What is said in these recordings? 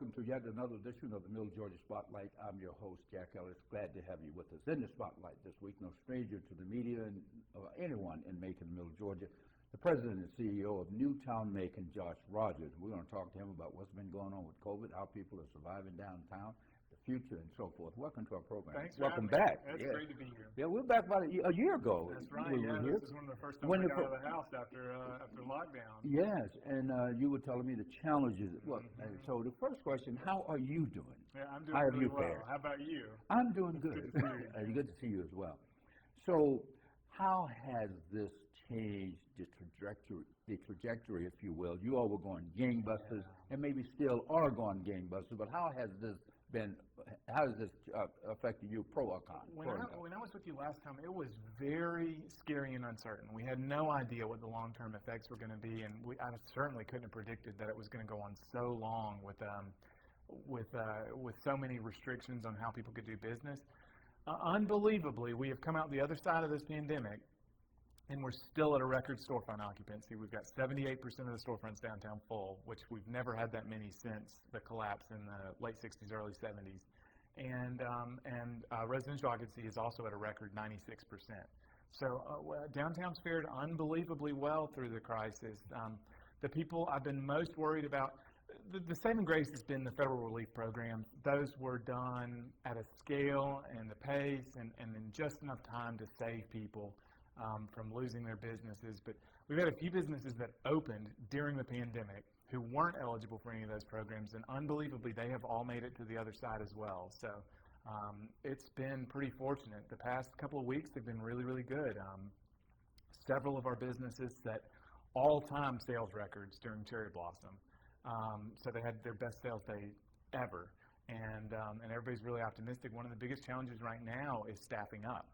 welcome to yet another edition of the Middle Georgia Spotlight. I'm your host, Jack Ellis. Glad to have you with us in the Spotlight this week. No stranger to the media and anyone in Macon, Middle Georgia. The president and CEO of Newtown Macon, Josh Rogers. We're going to talk to him about what's been going on with COVID, how people are surviving downtown, the future, and so forth. Welcome to our program. Thanks. Welcome back. It's great to be here. Yeah, we're back about a year ago. That's right. This is one of the first times I got out of the house after lockdown. Yes, and you were telling me the challenges. Well, so the first question: how are you doing? Yeah, I'm doing really well. How about you? I'm doing good. Good to see you as well. So, how has this changed the trajectory, if you will? You all were going gangbusters, and maybe still are going gangbusters. But how has this affected you, pro or con? When I was with you last time, it was very scary and uncertain. We had no idea what the long-term effects were going to be, and I certainly couldn't have predicted that it was going to go on so long with so many restrictions on how people could do business. Unbelievably, we have come out the other side of this pandemic, and we're still at a record storefront occupancy. We've got 78% of the storefronts downtown full, which we've never had that many since the collapse in the late 60s, early 70s. And residential occupancy is also at a record 96%. So downtown's fared unbelievably well through the crisis. The people I've been most worried about, the saving grace has been the federal relief programs. Those were done at a scale and the pace and in just enough time to save people from losing their businesses. But we've had a few businesses that opened during the pandemic who weren't eligible for any of those programs, and unbelievably, they have all made it to the other side as well. So it's been pretty fortunate. The past couple of weeks have been really, really good. Several of our businesses set all-time sales records during Cherry Blossom. So they had their best sales day ever, and everybody's really optimistic. One of the biggest challenges right now is staffing up.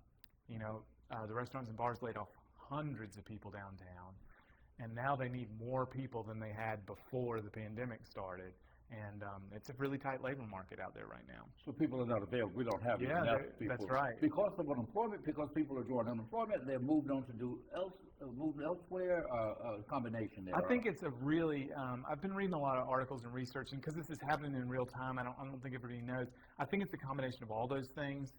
You know, the restaurants and bars laid off hundreds of people downtown, and now they need more people than they had before the pandemic started. And it's a really tight labor market out there right now. So people are not available. We don't have enough people. That's right. Because of unemployment, because people are drawing unemployment, they're moved on to moved elsewhere, a combination there. I think it's a really, I've been reading a lot of articles and researching, because this is happening in real time. I don't think everybody knows. I think it's a combination of all those things.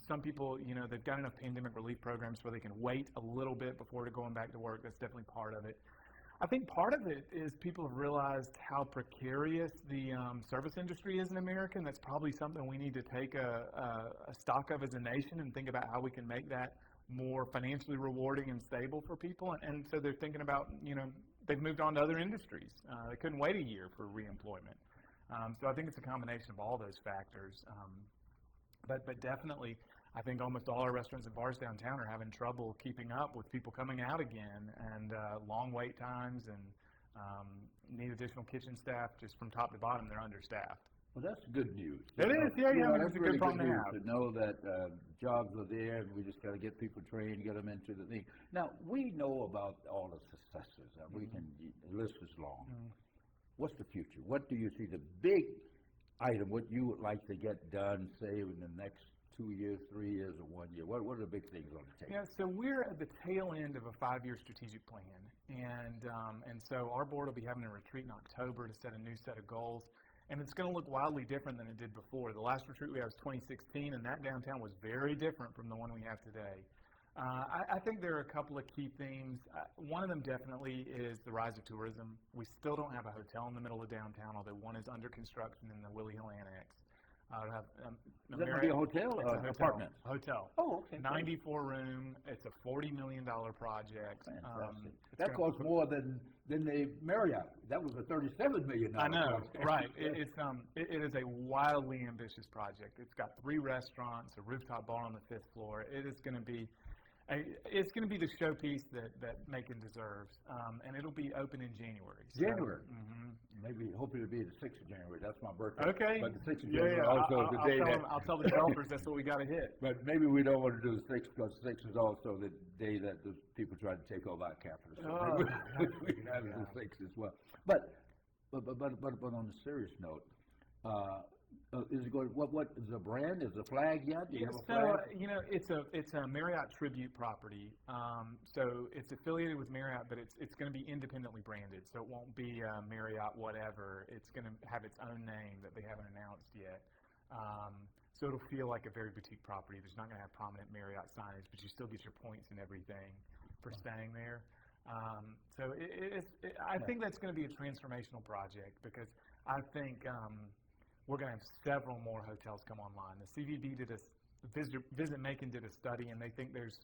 Some people, you know, they've got enough pandemic relief programs where they can wait a little bit before going back to work. That's definitely part of it. I think part of it is people have realized how precarious the service industry is in America, and that's probably something we need to take a stock of as a nation and think about how we can make that more financially rewarding and stable for people. And so they're thinking about, you know, they've moved on to other industries. They couldn't wait a year for reemployment. So I think it's a combination of all those factors. But definitely, I think almost all our restaurants and bars downtown are having trouble keeping up with people coming out again, and long wait times, and need additional kitchen staff. Just from top to bottom, they're understaffed. Well, that's good news. It is, yeah. That's a really good problem good news to have. to know that jobs are there, and we just got to get people trained, get them into the thing. Now, we know about all the successes. The list is long. What's the future? What do you see the big item, what you would like to get done, say, in the next 2 years, 3 years, or 1 year? What are the big things on the table? Yeah, so we're at the tail end of a 5-year strategic plan, and so our board will be having a retreat in October to set a new set of goals, and it's going to look wildly different than it did before. The last retreat we had was 2016, and that downtown was very different from the one we have today. I think there are a couple of key themes. One of them definitely is the rise of tourism. We still don't have a hotel in the middle of downtown, although one is under construction in the Willie Hill Annex. Is that going to be a hotel or an apartment? Hotel. Oh, okay. 94 room. It's a $40 million project. Fantastic. That costs more than the Marriott. That was a $37 million I know, project. right. It is a wildly ambitious project. It's got 3 restaurants, a rooftop bar on the 5th floor. It's going to be the showpiece that Macon deserves, and it'll be open in January. January. Maybe hoping to be the 6th of January. That's my birthday. Okay. But the 6th of January also the day that I'll tell the developers that's what we got to hit. But maybe we don't want to do the 6th, because the 6th is also the day that the people try to take over our capital. So we can have the 6th as well. But on a serious note, Is it going, what is the brand? Is the flag yet? Do you have a So, flag? it's a Marriott tribute property. So it's affiliated with Marriott, but it's going to be independently branded. So it won't be Marriott whatever. It's going to have its own name that they haven't announced yet. So it'll feel like a very boutique property. There's not going to have prominent Marriott signage, but you still get your points and everything for staying there. So I think that's going to be a transformational project because I think we're going to have several more hotels come online. The CVB did Visit Macon did a study, and they think there's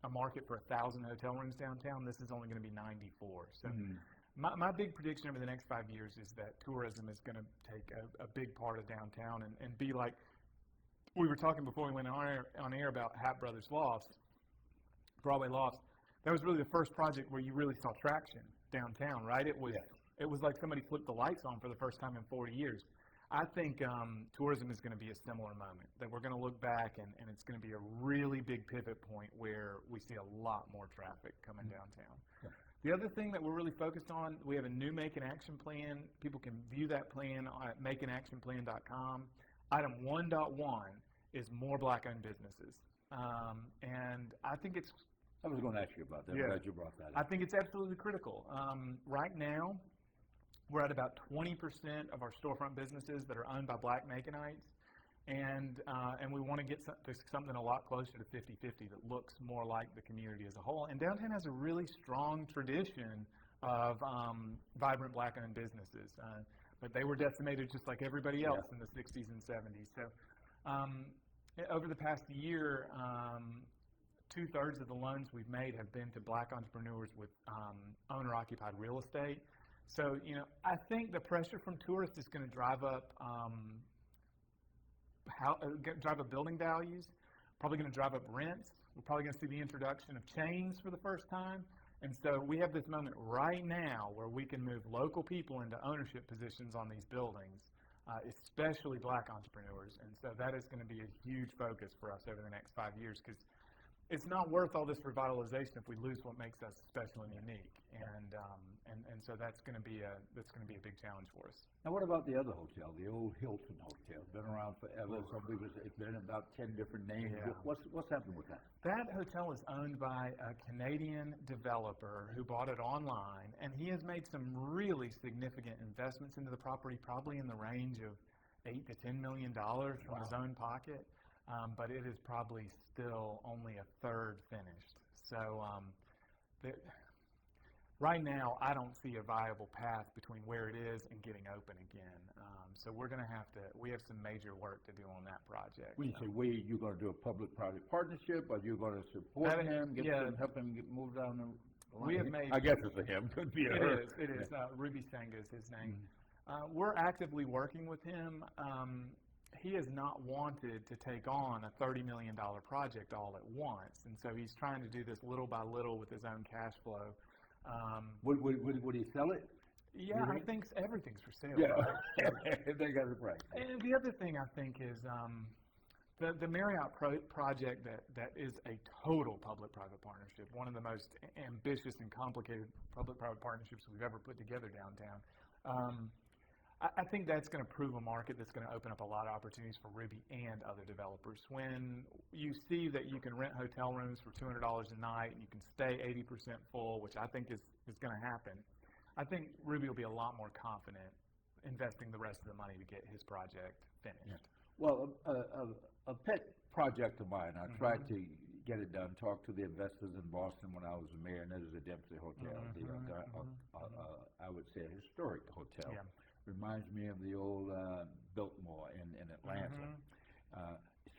a market for 1,000 hotel rooms downtown. This is only going to be 94. So my big prediction over the next 5 years is that tourism is going to take a big part of downtown and be like we were talking before we went on air about Hap Brothers Lofts, Broadway Lofts. That was really the first project where you really saw traction downtown, right? It was like somebody flipped the lights on for the first time in 40 years. I think tourism is going to be a similar moment, that we're going to look back and it's going to be a really big pivot point where we see a lot more traffic coming downtown. Yeah. The other thing that we're really focused on, we have a new Macon Action Plan. People can view that plan at maconactionplan.com. Item 1.1 is more black-owned businesses. And I think it's... I was going to ask you about that. I'm glad you brought that up. I think it's absolutely critical. Right now, we're at about 20% of our storefront businesses that are owned by Black Maconites, and we want to get to something a lot closer to 50-50 that looks more like the community as a whole. And downtown has a really strong tradition of vibrant Black-owned businesses, but they were decimated just like everybody else in the 60s and 70s. So over the past year, 2/3 of the loans we've made have been to Black entrepreneurs with owner-occupied real estate. So, I think the pressure from tourists is going to drive up building values, probably going to drive up rents. We're probably going to see the introduction of chains for the first time. And so we have this moment right now where we can move local people into ownership positions on these buildings, especially Black entrepreneurs. And so that is going to be a huge focus for us over the next 5 years because it's not worth all this revitalization if we lose what makes us special and unique. And so that's going to be a big challenge for us. Now, what about the other hotel, the old Hilton Hotel? Been around forever. It's been about 10 different names. Yeah. What's happening with that? That hotel is owned by a Canadian developer who bought it online, and he has made some really significant investments into the property, probably in the range of $8 to $10 million from his own pocket. But it is probably still only a third finished. So right now, I don't see a viable path between where it is and getting open again. So we're going to we have some major work to do on that project. When you say we, you're going to do a public-private partnership, or you're going to support him, help him move down the line? We have made... I guess it's a him. Could be a her. It is. Ruby Senga is his name. We're actively working with him. He has not wanted to take on a $30 million project all at once, and so he's trying to do this little by little with his own cash flow. Would he sell it? Yeah, I think everything's for sale. Yeah, right? They got it right. And the other thing I think is the Marriott project that is a total public-private partnership, one of the most ambitious and complicated public-private partnerships we've ever put together downtown. I think that's going to prove a market that's going to open up a lot of opportunities for Ruby and other developers. When you see that you can rent hotel rooms for $200 a night and you can stay 80% full, which I think is going to happen, I think Ruby will be a lot more confident investing the rest of the money to get his project finished. Yeah. Well, a pet project of mine, I tried to get it done, talk to the investors in Boston when I was the mayor, and that is the Dempsey Hotel, I would say a historic hotel. Yeah. Reminds me of the old Biltmore in Atlanta,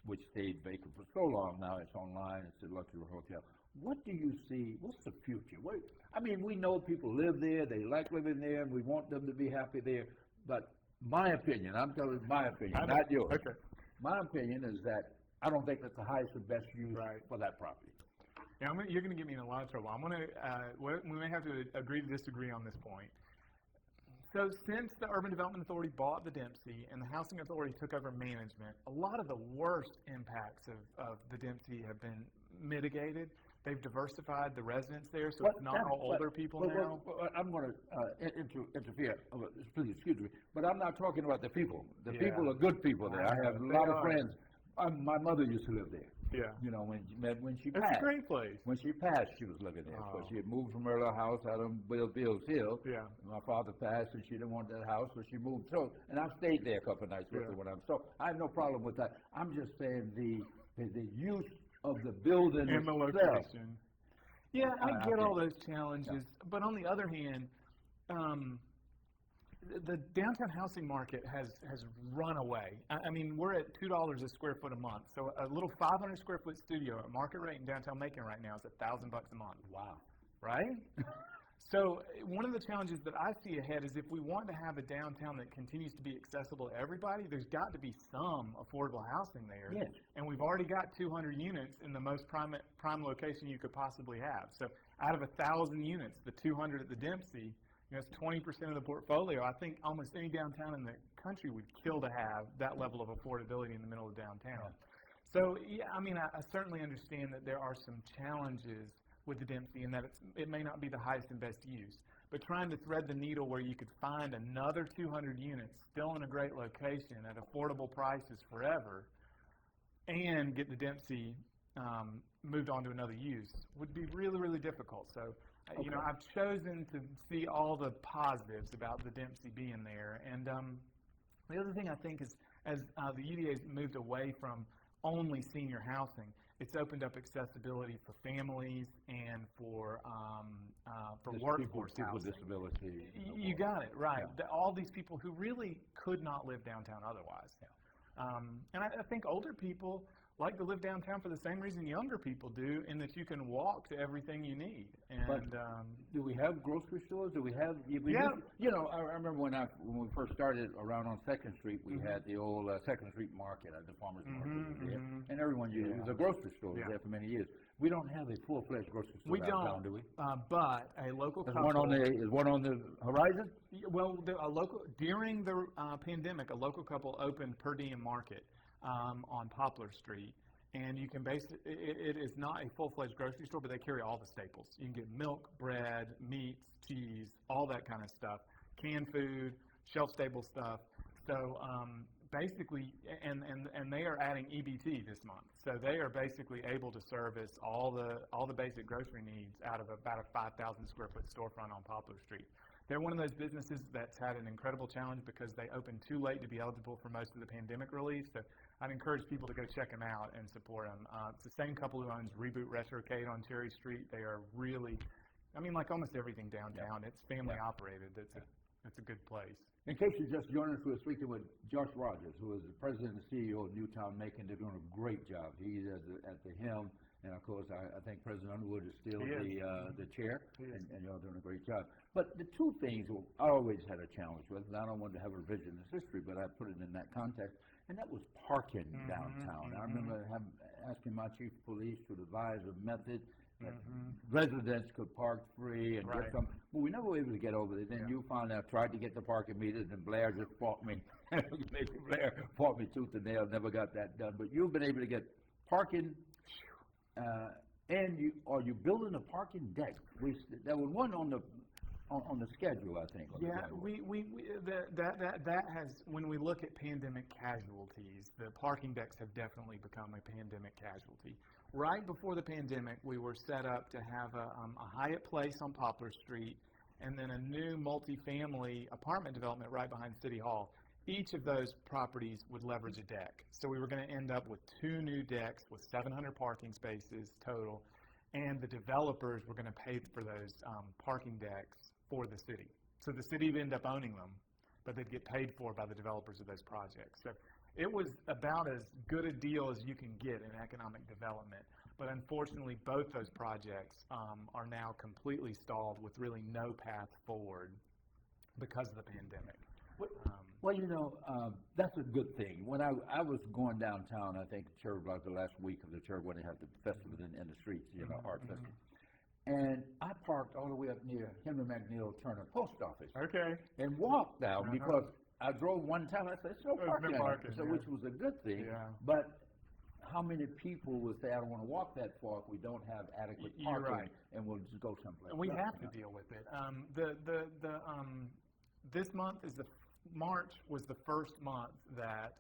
which stayed vacant for so long. Now it's online. It's a luxury hotel. What do you see? What's the future? We know people live there. They like living there, and we want them to be happy there. But my opinion, I'm telling you my opinion, not yours. Okay. My opinion is that I don't think that's the highest and best use for that property. Yeah, you're going to get me in a lot of trouble. We may have to agree to disagree on this point. So since the Urban Development Authority bought the Dempsey and the Housing Authority took over management, a lot of the worst impacts of the Dempsey have been mitigated. They've diversified the residents there, so it's not all older people now. I'm going to interfere. Please excuse me, but I'm not talking about the people. The people are good people there. I have a lot of friends. My mother used to live there. Yeah. You know, when she It's passed. a great place. When she passed, she was living there. So she had moved from her little house out on Bill's Hill. Yeah. My father passed, and she didn't want that house, so she moved. So, and I stayed there a couple of nights with her when I'm. So I have no problem with that. I'm just saying the use of the building And the itself. location. Yeah, I get all those challenges, but on the other hand, the downtown housing market has run away. I mean, we're at $2 a square foot a month. So a little 500 square foot studio at market rate in downtown Macon right now is $1,000 a month. Wow. Right? So one of the challenges that I see ahead is if we want to have a downtown that continues to be accessible to everybody, there's got to be some affordable housing there. Yes. And we've already got 200 units in the most prime location you could possibly have. So out of 1,000 units, the 200 at the Dempsey, it's 20% of the portfolio. I think almost any downtown in the country would kill to have that level of affordability in the middle of downtown. So, yeah, I mean, I certainly understand that there are some challenges with the Dempsey and that it may not be the highest and best use. But trying to thread the needle where you could find another 200 units still in a great location at affordable prices forever and get the Dempsey moved on to another use would be really, really difficult. So, you know, I've chosen to see all the positives about the Dempsey being there. And the other thing I think is as the UDA's moved away from only senior housing, it's opened up accessibility for families and for workforce people housing. with disability. You got it, right. All these people who really could not live downtown otherwise. And I think older people like to live downtown for the same reason younger people do, in that you can walk to everything you need. And But do we have grocery stores? Do we have? You know, I remember when we first started around on 2nd Street, we had the old 2nd Street Market, the farmers market there, and everyone used it. It was a grocery store. It was there for many years. We don't have a full-fledged grocery store downtown, do we? But a local couple. Is one on the horizon? Well, during the pandemic, a local couple opened Per Diem Market on Poplar Street, and you can it is not a full-fledged grocery store, but they carry all the staples. You can get milk, bread, meats, cheese, all that kind of stuff, canned food, shelf-stable stuff. So basically, and they are adding EBT this month, so they are basically able to service all the basic grocery needs out of about a 5,000 square foot storefront on Poplar Street. They're one of those businesses that's had an incredible challenge because they opened too late to be eligible for most of the pandemic relief. So I'd encourage people to go check them out and support them. It's the same couple who owns Reboot Retrocade on Cherry Street. They are really, I mean, like almost everything downtown, it's family operated. It's a good place. In case you just joined us, we're speaking with Josh Rogers, who is the president and CEO of Newtown Macon. They're doing a great job. He's at the helm. And of course, I think President Underwood is still the chair, and y'all doing a great job. But the two things I always had a challenge with, and I don't want to have a revisionist history, but I put it in that context, and that was parking downtown. I remember asking my chief of police to devise a method that residents could park free and get some. But we never were able to get over it. Then you found out, tried to get the parking meters, and Blair just fought me. Blair fought me tooth and nail, never got that done. But you've been able to get parking. And you building a parking deck? There was one on the schedule, I think. Yeah, that has, when we look at pandemic casualties, the parking decks have definitely become a pandemic casualty. Right before the pandemic, we were set up to have a Hyatt Place on Poplar Street, and then a new multifamily apartment development right behind City Hall. Each of those properties would leverage a deck. So we were going to end up with 2 new decks with 700 parking spaces total, and the developers were going to pay for those parking decks for the city. So the city would end up owning them, but they'd get paid for by the developers of those projects. So it was about as good a deal as you can get in economic development. But unfortunately, both those projects are now completely stalled with really no path forward because of the pandemic. Well, you know, that's a good thing. When I was going downtown, I think Cherry Block the last week of the Cherry when they had the festival in the streets, art festival. And I parked all the way up near Henry McNeil Turner Post Office Okay. and walked down Uh-huh. because I drove one time. I said, "There's no There's no parking," parking, so, yeah. which was a good thing. Yeah. But how many people will say, "I don't want to walk that far if we don't have adequate You're parking, right. and we'll just go someplace." And we else," have you to know? deal with it. This month is March was the first month that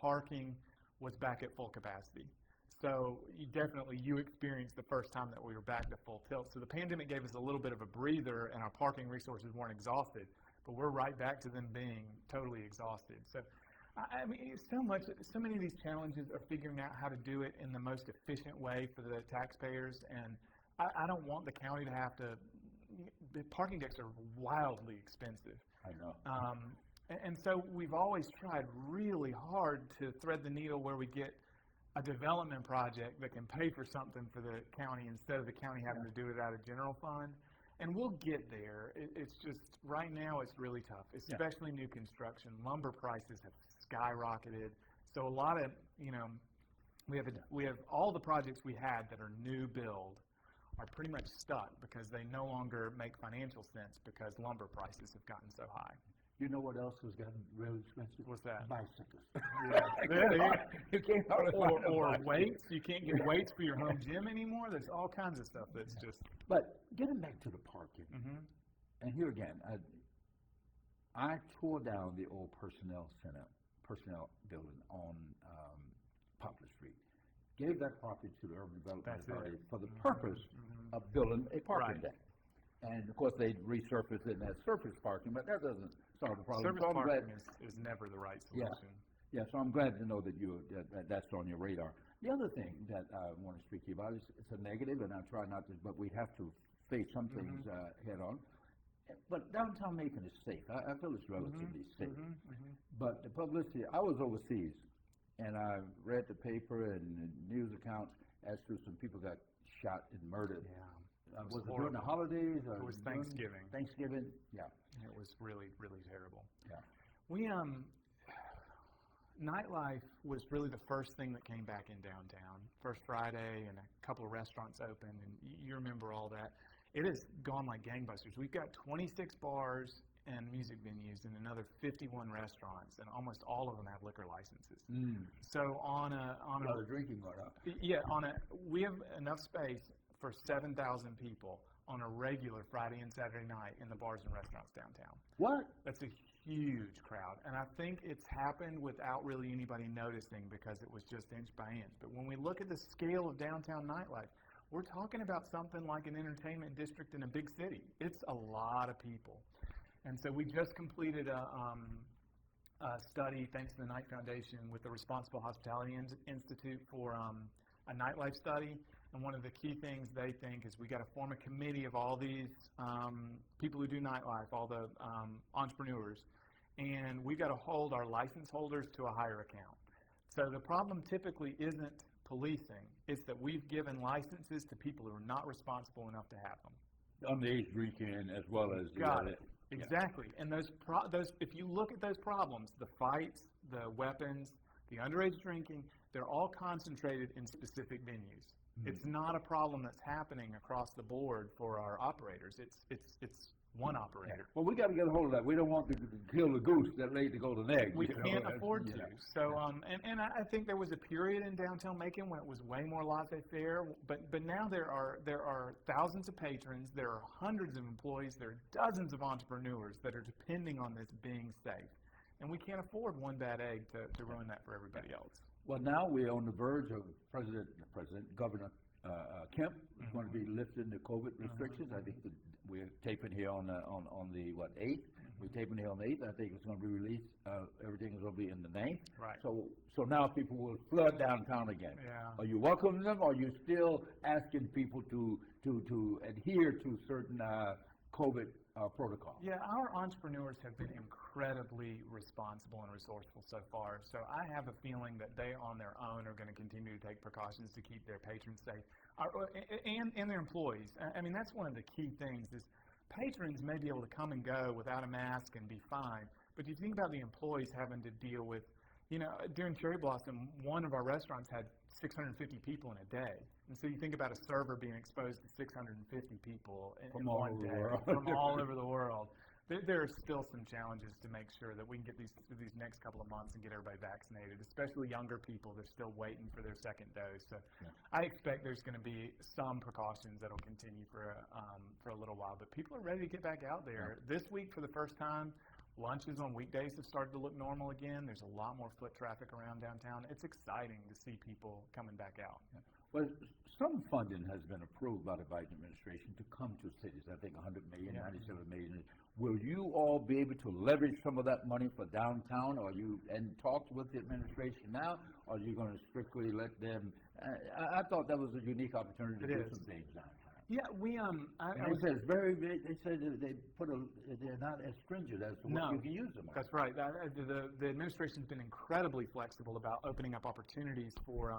parking was back at full capacity. So you experienced the first time that we were back to full tilt. So the pandemic gave us a little bit of a breather, and our parking resources weren't exhausted, but we're right back to them being totally exhausted. So I mean, so many of these challenges are figuring out how to do it in the most efficient way for the taxpayers, and I don't want the county to have to. The parking decks are wildly expensive. I know. And so we've always tried really hard to thread the needle where we get a development project that can pay for something for the county instead of the county having to do it out of general fund. And we'll get there. It's just, right now it's really tough, especially new construction. Lumber prices have skyrocketed. So a lot of, we have all the projects we had that are new build are pretty much stuck because they no longer make financial sense because lumber prices have gotten so high. You know what else has gotten really expensive? What's that? Bicycles. Yeah. You can't hardly find a Or bicycle. weights. You can't get weights for your home gym anymore. There's all kinds of stuff that's just. But getting back to the parking, Mhm. and here again, I tore down the old personnel building on Poplar Street. Gave that property to the Urban Development That's it. Authority for the Mhm. purpose Mhm. of building a parking Right. deck. And of course, they resurfaced it as surface parking, but that doesn't solve the problem. Service So I'm glad- parking is never the right Yeah. solution. Yeah, so I'm glad to know that that's on your radar. The other thing that I want to speak to you about is it's a negative, and I try not to, but we have to face some things head on. But downtown Macon is safe. I feel it's relatively safe. Mhm. Mhm. But the publicity, I was overseas, and I read the paper and the news accounts as to some people got shot and murdered. Yeah. Was was it during the horrible. holidays? Or It was during Thanksgiving. Thanksgiving, yeah. It was really, really terrible. Yeah. We nightlife was really the first thing that came back in downtown. First Friday, and a couple of restaurants opened, and you remember all that. It has gone like gangbusters. We've got 26 bars and music venues and another 51 restaurants, and almost all of them have liquor licenses. So on a drinking going up. we have enough space for 7,000 people on a regular Friday and Saturday night in the bars and restaurants downtown. What? That's a huge crowd, and I think it's happened without really anybody noticing because it was just inch by inch. But when we look at the scale of downtown nightlife, we're talking about something like an entertainment district in a big city. It's a lot of people. And so we just completed a study, thanks to the Knight Foundation, with the Responsible Hospitality Institute for a nightlife study. And one of the key things they think is we got to form a committee of all these people who do nightlife, all the entrepreneurs, and we got to hold our license holders to a higher account. So the problem typically isn't policing; it's that we've given licenses to people who are not responsible enough to have them. Underage drinking as well as Got it. Exactly. And those, if you look at those problems, the fights, the weapons, the underage drinking, they're all concentrated in specific venues. It's not a problem that's happening across the board for our operators. It's one operator. Well, we got to get a hold of that. We don't want to kill the goose that laid the golden egg. We you know. can't afford to. Yeah. So, and I think there was a period in downtown Macon when it was way more laissez-faire. But now there are thousands of patrons, there are hundreds of employees, there are dozens of entrepreneurs that are depending on this being safe, and we can't afford one bad egg to ruin that for everybody else. Well, now we're on the verge of Governor Kemp is going to be lifting the COVID restrictions. I think we're taping here on the 8th. We're taping here on the 8th. I think it's going to be released. Everything is going to be in the 9th. Right. So now people will flood downtown again. Yeah. Are you welcoming them? Or are you still asking people to adhere to certain COVID protocol? Yeah, our entrepreneurs have been incredibly responsible and resourceful so far. So I have a feeling that they, on their own, are going to continue to take precautions to keep their patrons safe and their employees. I mean, that's one of the key things is patrons may be able to come and go without a mask and be fine. But you think about the employees having to deal with, during Cherry Blossom, one of our restaurants had 650 people in a day. And so you think about a server being exposed to 650 people in all one over the day world. from all over the world. There are still some challenges to make sure that we can get these next couple of months and get everybody vaccinated, especially younger people. They're still waiting for their second dose. So I expect there's going to be some precautions that'll continue for a little while. But people are ready to get back out there. This week, for the first time, lunches on weekdays have started to look normal again. There's a lot more foot traffic around downtown. It's exciting to see people coming back out. Well, some funding has been approved by the Biden administration to come to cities. I think 100 million, 97 million. Will you all be able to leverage some of that money for downtown? Or you in talks with the administration now? Or are you going to strictly let them? I thought that was a unique opportunity to do some things downtown. Yeah, we They said it's they said they're not as stringent as to what you can use them on. That's right. The administration's been incredibly flexible about opening up opportunities for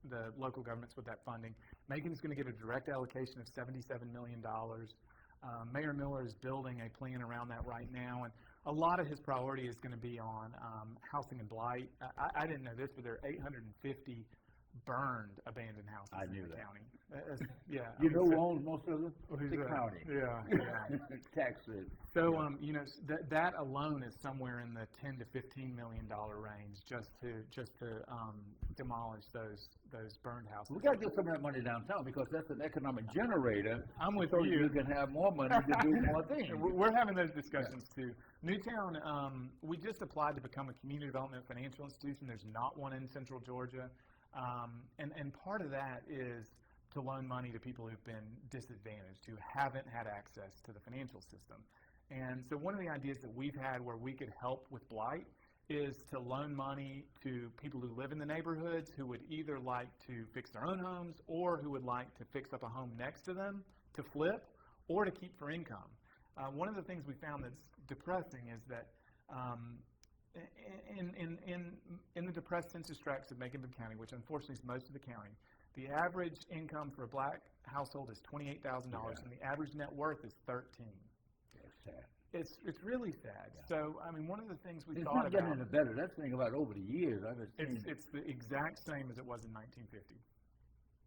the local governments with that funding. Macon's going to get a direct allocation of $77 million. Mayor Miller is building a plan around that right now, and a lot of his priority is going to be on housing and blight. I didn't know this, but there are 850 burned abandoned houses in the county. You know who owns most of them? Who's the that? county. Yeah. Taxes. So that alone is somewhere in the $10 to $15 million range just to demolish those burned houses. We got to get some of that money downtown because that's an economic generator. I'm with so you. You can have more money to do more things. We're having those discussions too. Newtown, we just applied to become a community development financial institution. There's not one in Central Georgia. And part of that is to loan money to people who've been disadvantaged, who haven't had access to the financial system. And so one of the ideas that we've had where we could help with blight is to loan money to people who live in the neighborhoods who would either like to fix their own homes or who would like to fix up a home next to them to flip or to keep for income. One of the things we found that's depressing is that in the depressed census tracts of Macon County, which unfortunately is most of the county, the average income for a black household is $28,000, and the average net worth is $13,000. That's sad. It's really sad. Yeah. So I mean, one of the things we it's thought not getting about. any better. That's the thing about over the years. It's the exact same as it was in 1950.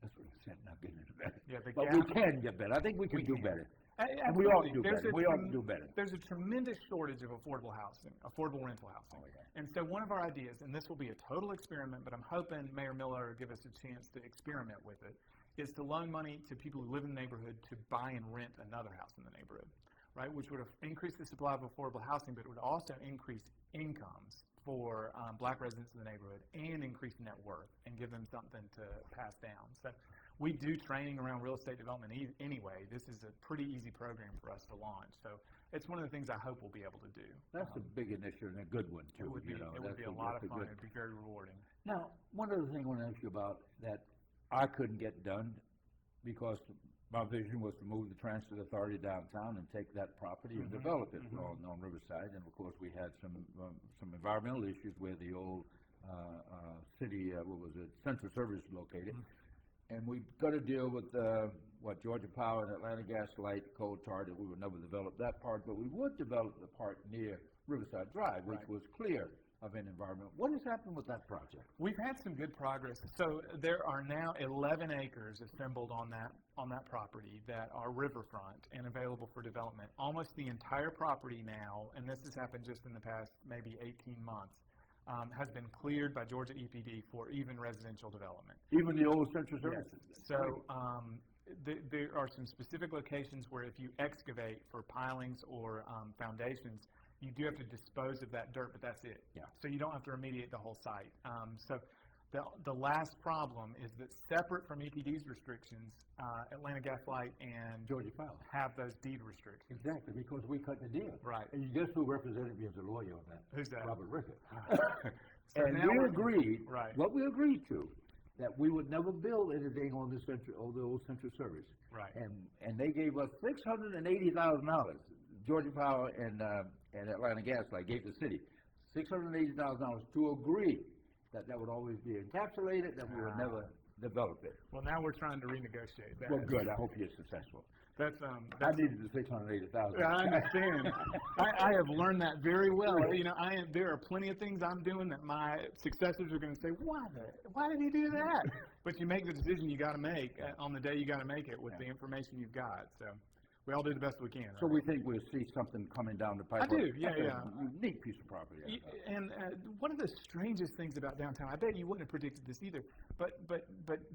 That's what I said. Not getting any better. Yeah, but we can get better. I think we can do better. And we ought to do better. We ought to do better. There's a tremendous shortage of affordable housing, affordable rental housing. Oh, yeah. And so one of our ideas, and this will be a total experiment, but I'm hoping Mayor Miller will give us a chance to experiment with it, is to loan money to people who live in the neighborhood to buy and rent another house in the neighborhood, right? Which would increase the supply of affordable housing, but it would also increase incomes for black residents in the neighborhood and increase net worth and give them something to pass down. So we do training around real estate development anyway. This is a pretty easy program for us to launch. So it's one of the things I hope we'll be able to do. That's a big initiative and a good one, too. It would be, it would be a lot of fun. It would be very rewarding. Now, one other thing I want to ask you about that I couldn't get done because my vision was to move the Transit Authority downtown and take that property and develop it on Riverside. And, of course, we had some environmental issues where the old city, Central Service is located. And we've got to deal with Georgia Power and Atlanta Gas Light, Coal Tar, that we would never develop that part, but we would develop the part near Riverside Drive, which was clear of an environment. What has happened with that project? We've had some good progress. So there are now 11 acres assembled on that property that are riverfront and available for development. Almost the entire property now, and this has happened just in the past maybe 18 months, has been cleared by Georgia EPD for even residential development. Even the old Central Services? Yes. So there are some specific locations where if you excavate for pilings or foundations, you do have to dispose of that dirt, but that's it. Yeah. So you don't have to remediate the whole site. So the last problem is that separate from EPD's restrictions, Atlanta Gas Light and Georgia Power have those deed restrictions. Exactly, because we cut the deal. Right. And you guess who represented me as a lawyer on that? Who's that? Robert Rickett. So and now we agreed, right. what we agreed to, that we would never build anything on the old Central Service. Right. And they gave us $680,000. Georgia Power and Atlanta Gas Light gave the city $680,000 to agree that would always be encapsulated, that we would develop it. Well, now we're trying to renegotiate that. Well, good. I hope you're successful. That's I needed the 680,000. I understand. I have learned that very well. You know, there are plenty of things I'm doing that my successors are going to say, why did he do that? But you make the decision you got to make on the day you got to make it with the information you've got. So we all do the best we can. So we think we'll see something coming down the pipe. I do, yeah. Neat piece of property. And one of the strangest things about downtown, I bet you wouldn't have predicted this either, but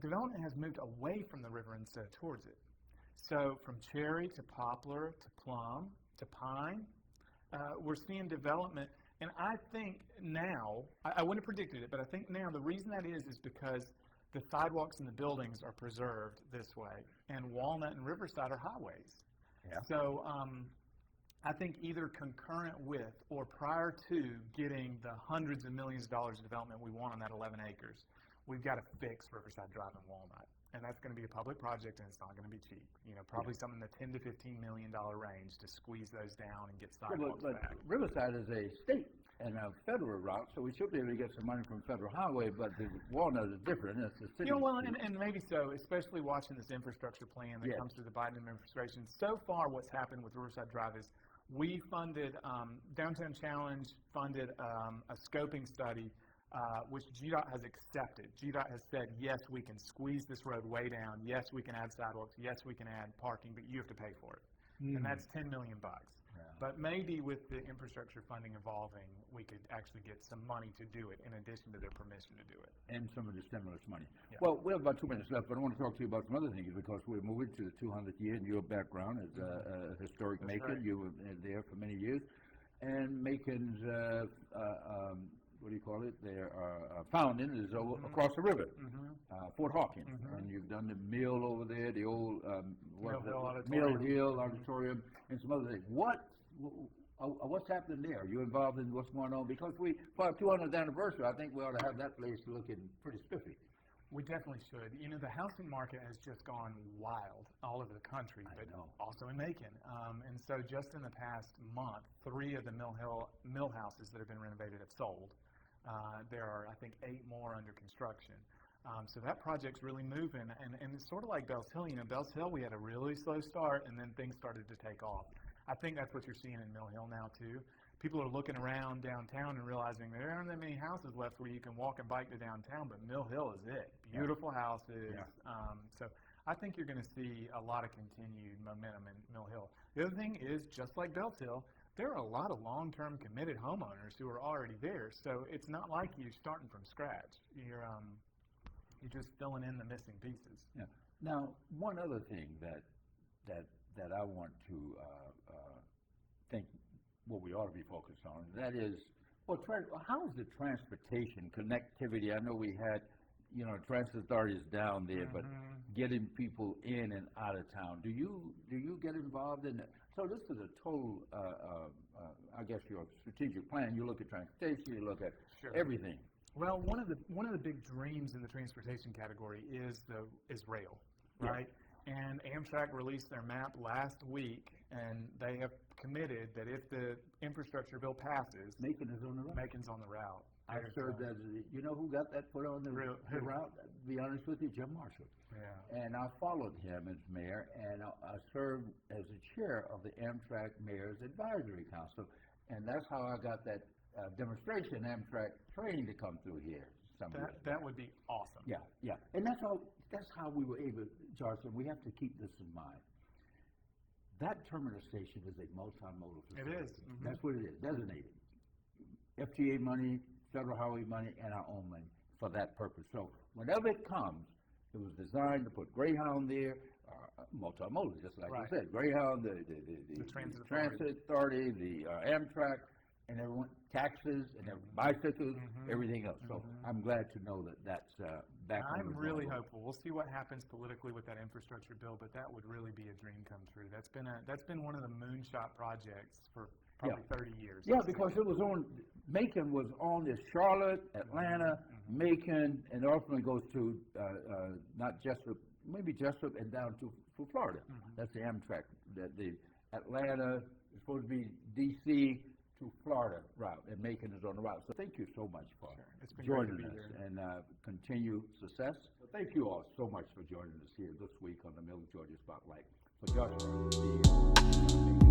development has moved away from the river instead of towards it. So from cherry to poplar to plum to pine, we're seeing development. And I think now, I wouldn't have predicted it, but I think now the reason that is because the sidewalks and the buildings are preserved this way, and Walnut and Riverside are highways. Yeah. So I think either concurrent with or prior to getting the hundreds of millions of dollars of development we want on that 11 acres, we've got to fix Riverside Drive and Walnut. And that's going to be a public project, and it's not going to be cheap. You know, probably something in the $10 to $15 million range to squeeze those down and get sidewalks but back. Riverside is a state and a federal route, so we should be able to get some money from federal highway, but the Walnut is different. It's a city. You know, well, and maybe so, especially watching this infrastructure plan that comes through the Biden administration. So far, what's happened with Riverside Drive is we funded, Downtown Challenge funded a scoping study which GDOT has accepted. GDOT has said, yes, we can squeeze this road way down. Yes, we can add sidewalks. Yes, we can add parking, but you have to pay for it. And that's $10 million. Yeah. But maybe with the infrastructure funding evolving, we could actually get some money to do it in addition to their permission to do it. And some of the stimulus money. Yeah. Well, we have about 2 minutes left, but I want to talk to you about some other things because we're moving to the 200th year in your background as a historic Macon. Right. You were there for many years. And Macon's what do you call it? Their founding is over across the river, Fort Hawkins, and you've done the mill over there, the old Mill Hill Auditorium, and some other things. What's happening there? Are you involved in what's going on? Because for our 200th anniversary, I think we ought to have that place looking pretty spiffy. We definitely should. You know, the housing market has just gone wild all over the country, but also in Macon. And so just in the past month, 3 of the mill houses that have been renovated have sold. There are, I think, 8 more under construction. So that project's really moving, and it's sort of like Bells Hill. You know, Bells Hill, we had a really slow start, and then things started to take off. I think that's what you're seeing in Mill Hill now, too. People are looking around downtown and realizing there aren't that many houses left where you can walk and bike to downtown, but Mill Hill is it. Beautiful houses. Yeah. So I think you're going to see a lot of continued momentum in Mill Hill. The other thing is, just like Bells Hill, there are a lot of long-term committed homeowners who are already there. So it's not like you're starting from scratch. You're just filling in the missing pieces. Yeah. Now, one other thing that I want to think what we ought to be focused on, that is, how is the transportation connectivity? I know we had, transit authorities down there, but getting people in and out of town. Do you get involved in that? So this is a total, I guess, your strategic plan. You look at transportation, you look at everything. Well, one of the big dreams in the transportation category is rail, right? And Amtrak released their map last week, and they have committed that if the infrastructure bill passes, Macon is on the route. Macon's on the route. I served as you know who got that put on the route? To be honest with you, Jim Marshall. Yeah. And I followed him as mayor, and I served as the chair of the Amtrak Mayor's Advisory Council, and that's how I got that demonstration Amtrak train to come through here. That would be awesome. Yeah. And that's how we were able, Johnson, we have to keep this in mind. That terminal station is a multimodal facility. It is. That's what it is, designated. FTA money, federal highway money, and our own money for that purpose. So whenever it comes, it was designed to put Greyhound there, multimodal, just like you said. Greyhound, the Transit Authority, the Amtrak, and everyone, taxes, and bicycles, everything else. So I'm glad to know that that's back on the I'm really hopeful. We'll see what happens politically with that infrastructure bill, but that would really be a dream come true. That's been one of the moonshot projects for probably 30 years. Yeah, because it was on, Macon was on this Charlotte, Atlanta, Macon, and ultimately goes to not Jessup, maybe Jessup and down to Florida. That's the Amtrak. The Atlanta is supposed to be D.C. to Florida route, and Macon is on the route. So thank you so much for joining us, and continue success. But thank you all so much for joining us here this week on the Middle Georgia Spotlight. For Joshua, CEO.